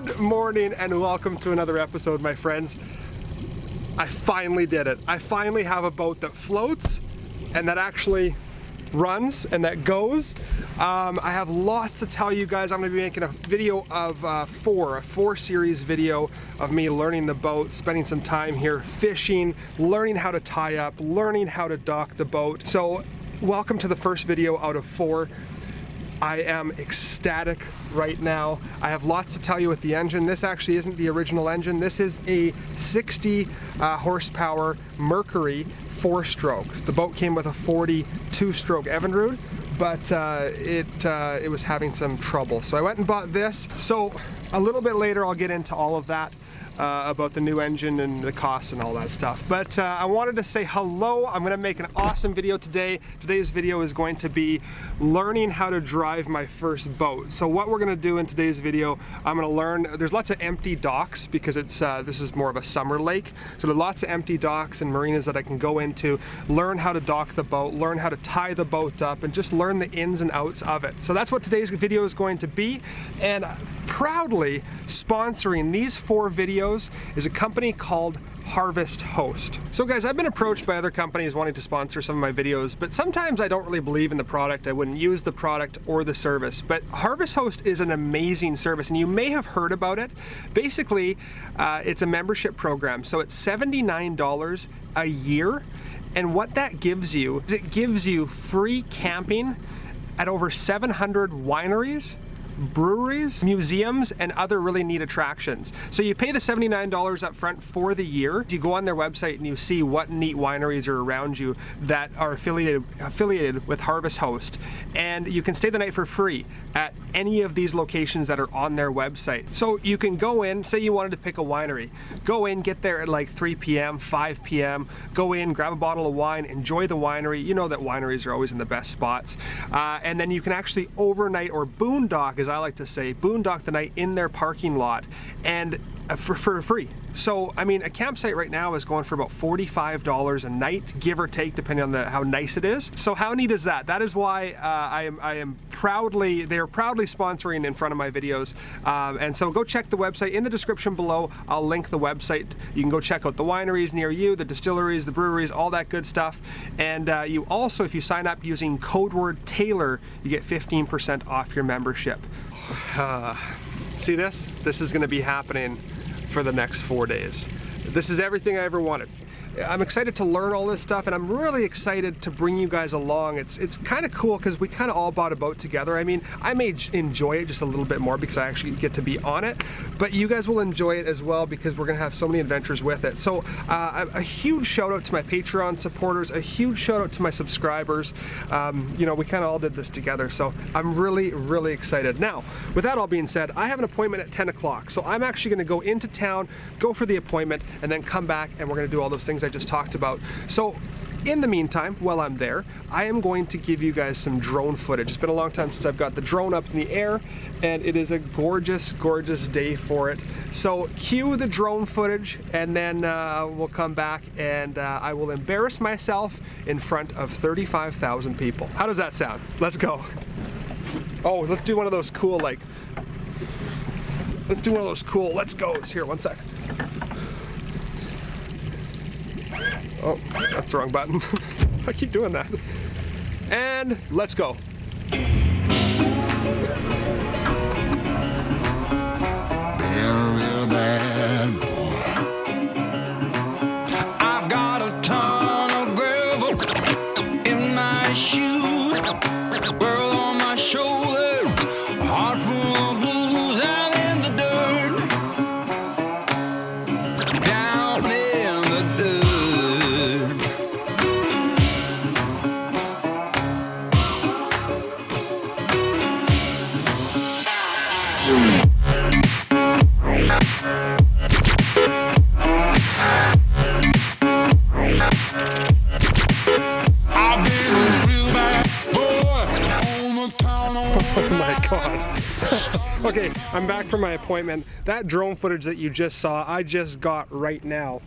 Good morning and welcome to another episode, my friends. I finally did it. I finally have a boat that floats and that actually runs and that goes. I have lots to tell you guys. I'm going to be making a video of a four series video of me learning the boat, spending some time here fishing, learning how to tie up, learning how to dock the boat. So welcome to the first video out of 4. I am ecstatic right now. I have lots to tell you with the engine. This actually isn't the original engine. This is a 60 horsepower Mercury 4-stroke. The boat came with a 40 2-stroke Evinrude, but it was having some trouble. So I went and bought this. So a little bit later I'll get into all of that. About the new engine and the costs and all that stuff. But I wanted to say hello. I'm going to make an awesome video today. Today's video is going to be learning how to drive my first boat. So what we're going to do in today's video, I'm going to learn, there's lots of empty docks because it's this is more of a summer lake. So there are lots of empty docks and marinas that I can go into, learn how to dock the boat, learn how to tie the boat up, and just learn the ins and outs of it. So that's what today's video is going to be. And proudly sponsoring these 4 videos is a company called Harvest Host. So guys, I've been approached by other companies wanting to sponsor some of my videos, but sometimes I don't really believe in the product. I wouldn't use the product or the service. But Harvest Host is an amazing service, and you may have heard about it. Basically, it's a membership program. So it's $79 a year. And what that gives you is it gives you free camping at over 700 wineries, breweries, museums, and other really neat attractions. So you pay the $79 up front for the year. You go on their website and you see what neat wineries are around you that are affiliated with Harvest Host. And you can stay the night for free at any of these locations that are on their website. So you can go in, say you wanted to pick a winery, go in, get there at like 3 p.m., 5 p.m., go in, grab a bottle of wine, enjoy the winery. You know that wineries are always in the best spots. And then you can actually overnight or boondock, as I like to say, boondock the night in their parking lot and for free. So I mean, a campsite right now is going for about $45 a night, give or take, depending on how nice it is. So how neat is that? That is why they are proudly sponsoring in front of my videos. And so go check the website in the description below. I'll link the website. You can go check out the wineries near you, the distilleries, the breweries, all that good stuff. And you also, if you sign up using code word Taylor, you get 15% off your membership. See this? This is going to be happening for the next 4 days. This is everything I ever wanted. I'm excited to learn all this stuff, and I'm really excited to bring you guys along. It's kind of cool because we kind of all bought a boat together. I mean, I may enjoy it just a little bit more because I actually get to be on it, but you guys will enjoy it as well because we're gonna have so many adventures with it. So a huge shout out to my Patreon supporters, a huge shout out to my subscribers. You know, we kind of all did this together, so I'm really, really excited. Now, with that all being said, I have an appointment at 10 o'clock, so I'm actually gonna go into town, go for the appointment, and then come back and we're gonna do all those things I just talked about. So in the meantime, while I'm there, I am going to give you guys some drone footage. It's been a long time since I've got the drone up in the air, and it is a gorgeous, gorgeous day for it. So cue the drone footage, and then we'll come back and I will embarrass myself in front of 35,000 people. How does that sound? Let's go. Oh, let's do one of those cool, let's go. Here, one sec. Oh, that's the wrong button. I keep doing that. And let's go. Real bad boy. I've got a ton of gravel in my shoe, world on my shoulder, a heart full of blues. I'm in the dirt, down in the dirt. Oh my God. Okay, I'm back from my appointment. That drone footage that you just saw, I just got right now.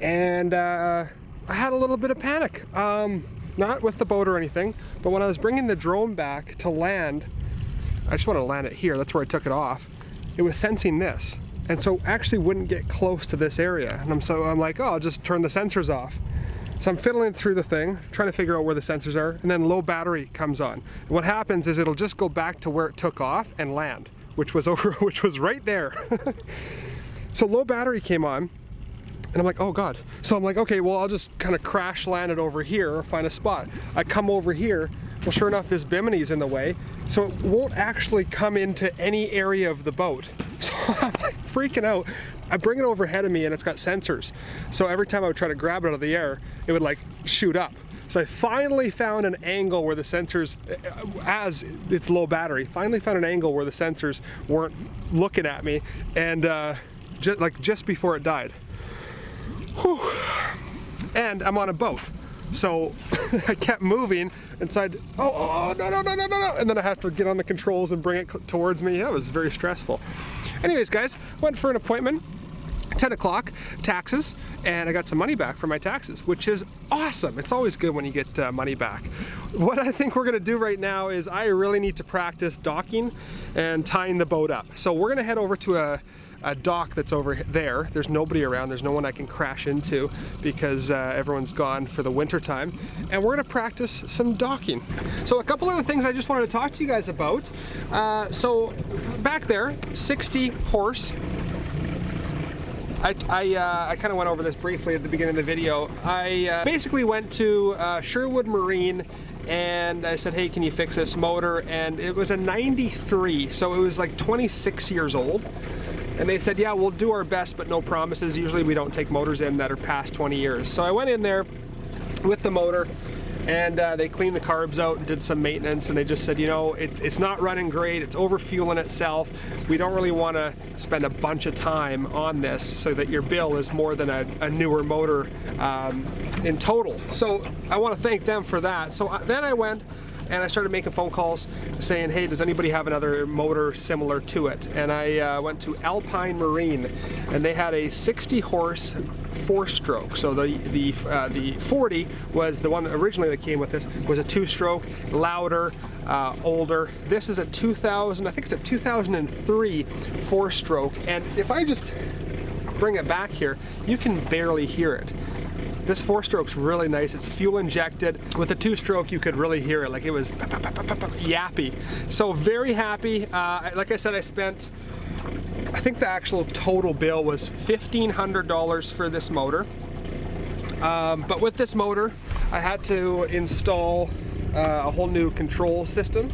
And I had a little bit of panic. Not with the boat or anything, but when I was bringing the drone back to land, I just want to land it here. That's where I took it off. it was sensing this. And so actually wouldn't get close to this area. And I'm like, oh, I'll just turn the sensors off. So I'm fiddling through the thing, trying to figure out where the sensors are, and then low battery comes on. And what happens is it'll just go back to where it took off and land, which was right there. So low battery came on, and I'm like, oh God. So I'm like, okay, well, I'll just kind of crash land it over here or find a spot. I come over here, well, sure enough, this bimini's in the way, so it won't actually come into any area of the boat. So I'm like freaking out. I bring it over ahead of me and it's got sensors. So every time I would try to grab it out of the air, it would like shoot up. So I finally found an angle where the sensors, as it's low battery, finally found an angle where the sensors weren't looking at me, and just before it died. Whew. And I'm on a boat. So I kept moving inside, no, and then I have to get on the controls and bring it towards me. Yeah, it was very stressful. Anyways, guys, went for an appointment, 10 o'clock, taxes, and I got some money back for my taxes, which is awesome. It's always good when you get money back. What I think we're gonna do right now is I really need to practice docking and tying the boat up. So we're gonna head over to a dock that's over there. There's nobody around, there's no one I can crash into because everyone's gone for the winter time, and we're gonna practice some docking. So a couple other things I just wanted to talk to you guys about. So back there, 60 horse. I kind of went over this briefly at the beginning of the video. I basically went to Sherwood Marine and I said, hey, can you fix this motor? And it was a 93, so it was like 26 years old. And they said, yeah, we'll do our best, but no promises. Usually we don't take motors in that are past 20 years. So I went in there with the motor, and they cleaned the carbs out and did some maintenance, and they just said, you know, it's not running great, it's overfueling itself. We don't really want to spend a bunch of time on this so that your bill is more than a newer motor in total. So I want to thank them for that. So then I went and I started making phone calls saying, hey, does anybody have another motor similar to it? And I went to Alpine Marine, and they had a 60 horse 4-stroke. So the 40 was the one that originally that came with this, was a 2-stroke, louder, older. This is a 2000, I think it's a 2003 4-stroke. And if I just bring it back here, you can barely hear it. This 4-stroke's really nice. It's fuel injected. With a 2-stroke, you could really hear it. Like it was yappy. So very happy. Like I said, I spent, I think the actual total bill was $1,500 for this motor. But with this motor, I had to install a whole new control system.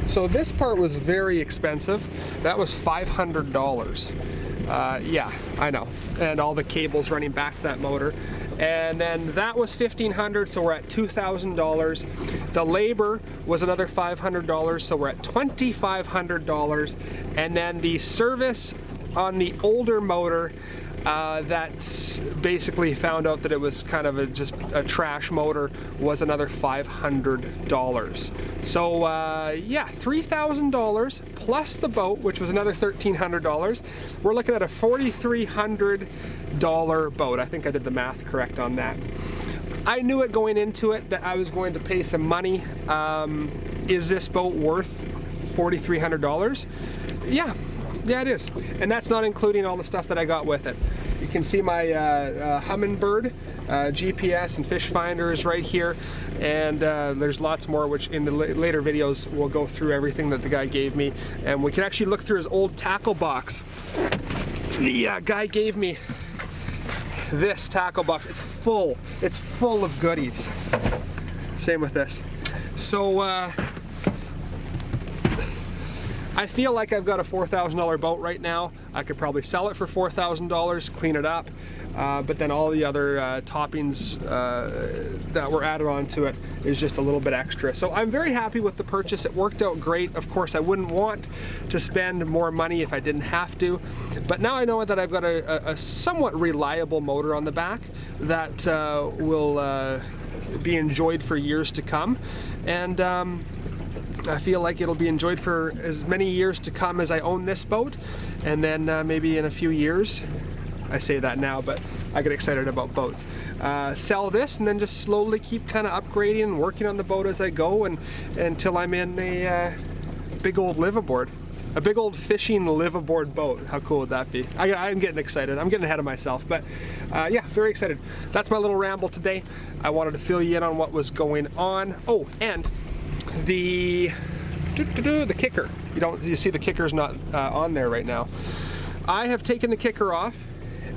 So this part was very expensive. That was $500. Yeah, I know. And all the cables running back to that motor. And then that was $1,500, so we're at $2,000. The labor was another $500, so we're at $2,500. And then the service on the older motor, that's basically found out that it was kind of just a trash motor, was another $500. So yeah, $3,000 plus the boat, which was another $1,300. We're looking at a $4,300 boat. I think I did the math correct on that. I knew it going into it that I was going to pay some money. Is this boat worth $4,300? Yeah, it is. And that's not including all the stuff that I got with it. You can see my Humminbird GPS and fish finders right here, and there's lots more, which in the later videos we'll go through everything that the guy gave me, and we can actually look through his old tackle box. The guy gave me this tackle box. It's full of goodies. Same with this. So I feel like I've got a $4,000 boat right now. I could probably sell it for $4,000, clean it up, but then all the other toppings that were added onto it is just a little bit extra. So I'm very happy with the purchase. It worked out great. Of course, I wouldn't want to spend more money if I didn't have to, but now I know that I've got a somewhat reliable motor on the back that will be enjoyed for years to come, and I feel like it'll be enjoyed for as many years to come as I own this boat, and then maybe in a few years, I say that now, but I get excited about boats, sell this and then just slowly keep kind of upgrading and working on the boat as I go, and until I'm in a big old liveaboard. A big old fishing live-aboard boat. How cool would that be? I'm getting excited. I'm getting ahead of myself, but yeah, very excited. That's my little ramble today. I wanted to fill you in on what was going on. Oh, and the kicker. You see the kicker's not on there right now. I have taken the kicker off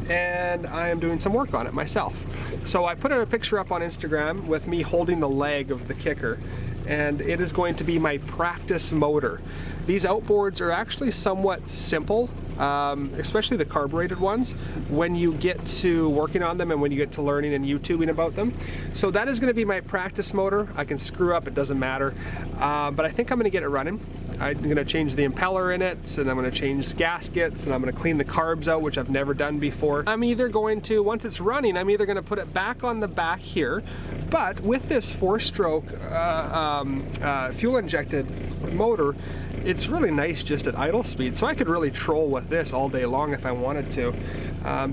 and I am doing some work on it myself. So I put a picture up on Instagram with me holding the leg of the kicker, and it is going to be my practice motor. These outboards are actually somewhat simple, especially the carbureted ones, when you get to working on them and when you get to learning and YouTubing about them. So that is going to be my practice motor. I can screw up, it doesn't matter, but I think I'm going to get it running. I'm going to change the impeller in it, and I'm going to change gaskets, and I'm going to clean the carbs out, which I've never done before. I'm either going to, once it's running, I'm either going to put it back on the back here, but with this 4-stroke fuel-injected motor, it's really nice just at idle speed, so I could really troll with this all day long if I wanted to.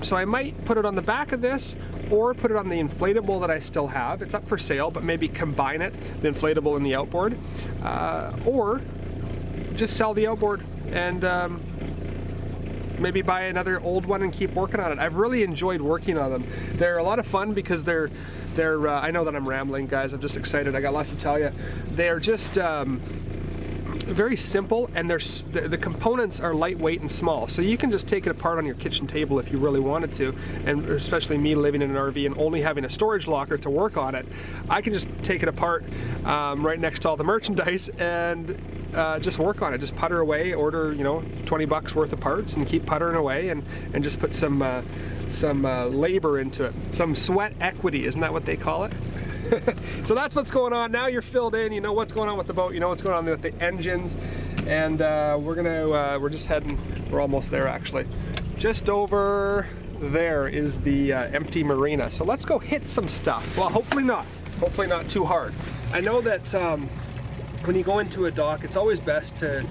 So I might put it on the back of this, or put it on the inflatable that I still have. It's up for sale, but maybe combine it, the inflatable and the outboard, or just sell the outboard and maybe buy another old one and keep working on it. I've really enjoyed working on them. They're a lot of fun because they're I know that I'm rambling, guys. I'm just excited. I got lots to tell you. They're just very simple, and the components are lightweight and small, so you can just take it apart on your kitchen table if you really wanted to. And especially me living in an RV and only having a storage locker to work on it, I can just take it apart right next to all the merchandise and just work on it. Just putter away, order 20 bucks worth of parts and keep puttering away, and just put some labor into it, some sweat equity, isn't that what they call it? So that's what's going on. Now you're filled in, you know what's going on with the boat, you know what's going on with the engines, and we're just heading, we're almost there actually. Just over there is the empty marina. So let's go hit some stuff. Well, hopefully not too hard. I know that when you go into a dock, it's always best to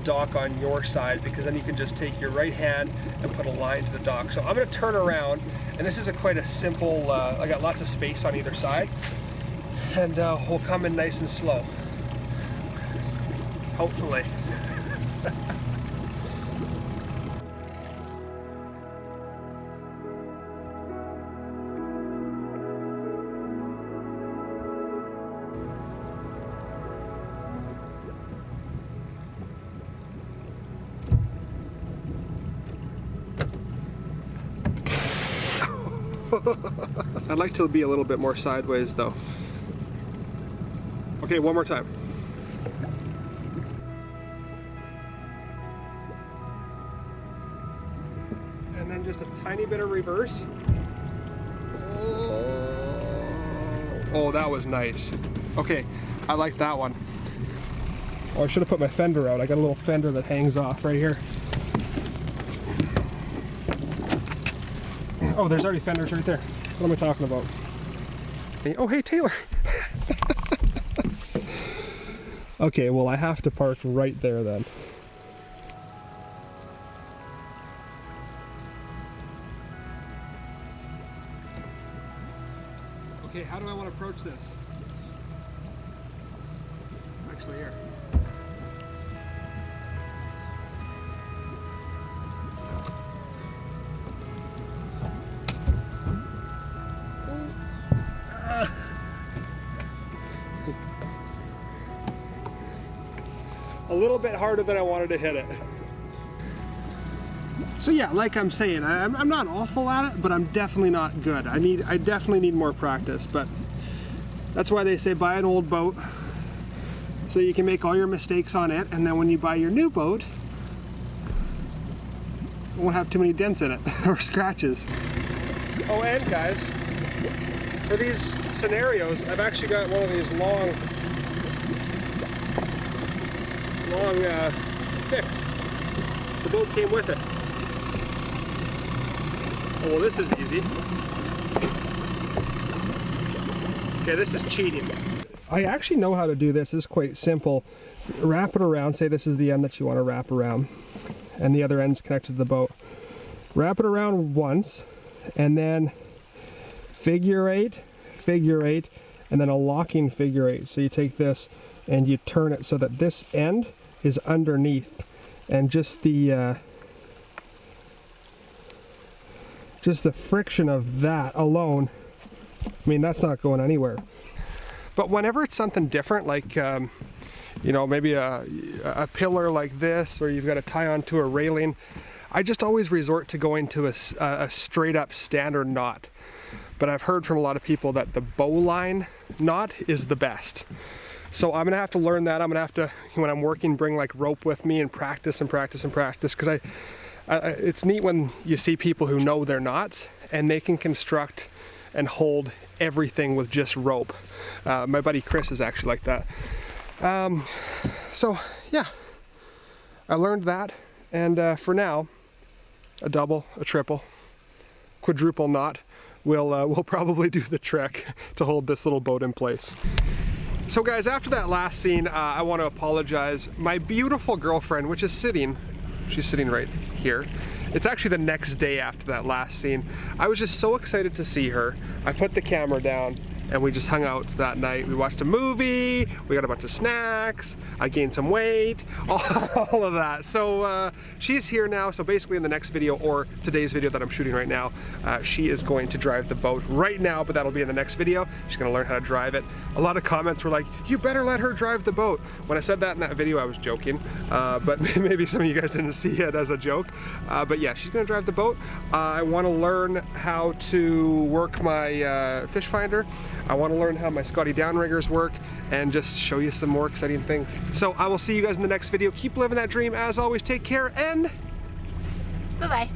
dock on your side, because then you can just take your right hand and put a line to the dock. So I'm going to turn around, and this is quite a simple, I got lots of space on either side, and we'll come in nice and slow, hopefully. I'd like to be a little bit more sideways though. Okay, one more time. And then just a tiny bit of reverse. Oh, that was nice. Okay, I like that one. Oh, I should have put my fender out. I got a little fender that hangs off right here. Oh, there's already fenders right there. What am I talking about? Oh, hey, Taylor. Okay, well, I have to park right there then. Okay, how do I want to approach this? Actually, here. A little bit harder than I wanted to hit it. So yeah, like I'm saying, I'm not awful at it, but I'm definitely not good. I definitely need more practice, but that's why they say buy an old boat so you can make all your mistakes on it, and then when you buy your new boat, it won't have too many dents in it or scratches. Oh, and guys, for these scenarios, I've actually got one of these long fix. The boat came with it. Oh, well, this is easy. Okay, this is cheating. I actually know how to do this. It's quite simple. Wrap it around. Say this is the end that you want to wrap around, and the other end's connected to the boat. Wrap it around once, and then figure eight, and then a locking figure eight. So you take this and you turn it so that this end is underneath, and just the friction of that alone, I mean, that's not going anywhere. But whenever it's something different, like you know, maybe a pillar like this, or you've got to tie onto a railing, I just always resort to going to a straight up standard knot. But I've heard from a lot of people that the bowline knot is the best. So I'm gonna have to learn that. I'm gonna have to, when I'm working, bring like rope with me and practice and practice and practice, because it's neat when you see people who know their knots and they can construct and hold everything with just rope. My buddy Chris is actually like that. So yeah, I learned that, and for now, a double, a triple, quadruple knot will probably do the trick to hold this little boat in place. So guys, after that last scene, I want to apologize. My beautiful girlfriend, which is she's sitting right here. It's actually the next day after that last scene. I was just so excited to see her. I put the camera down and we just hung out that night. We watched a movie, we got a bunch of snacks, I gained some weight, all of that. So she's here now, so basically in the next video, or today's video that I'm shooting right now, she is going to drive the boat right now, but that'll be in the next video. She's gonna learn how to drive it. A lot of comments were like, you better let her drive the boat. When I said that in that video, I was joking, but maybe some of you guys didn't see it as a joke. But yeah, she's gonna drive the boat. I wanna learn how to work my fish finder. I want to learn how my Scotty downriggers work and just show you some more exciting things. So I will see you guys in the next video. Keep living that dream. As always, take care and bye-bye.